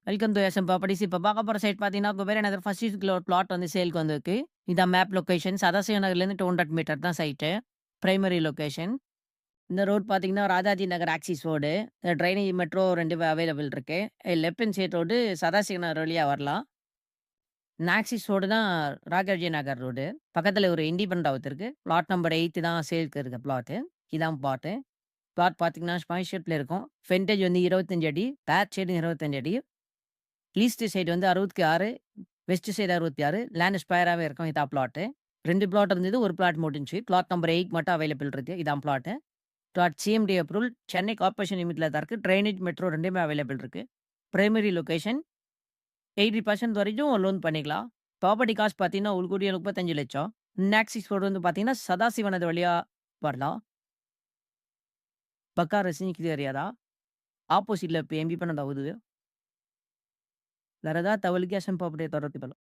Welcome to SM properties. இப்ப பார்க்க போற சைட் பார்த்தீங்கன்னா, குபேர நகர் ஃபர்ஸ்ட் ஸ்ட்ரீட்ல ஒரு பிளாட் வந்து சேல்க்கு வந்திருக்கு. இதான் மேப் லொகேஷன். சதாசிவ நகர்லேருந்து 200 மீட்டர் தான் சைட்டு. Primary location. இந்த ரோட் பார்த்தீங்கன்னா, Rajaji Nagar axis road. Drainage metro 2 available இருக்கு. Left hand side road Sadashiva Nagar வழியா வரலாம். இந்த ஆக்சிஸ் ரோடு தான் ராஜாஜி நகர் ரோடு. பக்கத்துல ஒரு இண்டிபெண்டன்ட் ஹவுஸ் இருக்கு. பிளாட் நம்பர் 8 தான் சேல்க்கு இருக்க பிளாட்டு. இதான் பிளாட்டு. பிளாட் பார்த்தீங்கன்னா, ஸ்பாய் ஷேப்ல இருக்கும். ஃப்ரண்டேஜ் வந்து 25 அடி. பேக் சைடும் 25 அடி. ஈஸ்ட் சைடு வந்து 66, வெஸ்ட் சைடு 66. லேண்ட் ஸ்கொயராவே இருக்கும். இதான் பிளாட்டு. 2 பிளாட் இருந்தது. 1 பிளாட் முடிஞ்சுச்சு. பிளாட் நம்பர் 8 மட்டும் அவைலபிள் இருக்கு. இதான் plot. Plot CMD approval. Chennai corporation லிமிட்ல தான் இருக்கு. ட்ரைனேஜ், மெட்ரோ 2மே அவைலபிள் இருக்கு. Primary location. 80% வரைக்கும் லோன் பண்ணிக்கலாம். ப்ராப்பர்ட்டி காஸ்ட் பார்த்தீங்கன்னா, ஒரு கோடியே 35,00,000. ஆக்சிஸ் ரோடு வந்து பார்த்தீங்கன்னா, சதாசிவனது வழியா வரலாம். பக்கா ரெசிடென்ஷியல் ஏரியா தான். ஆப்போசிட்ல இப்ப எம்பி பண்ண ஆவுது. வேற ஏதாவது தகவலுக்கு எஸ்எம் ப்ராப்பர்ட்டிய தொடர்பு கொள்ளவும்.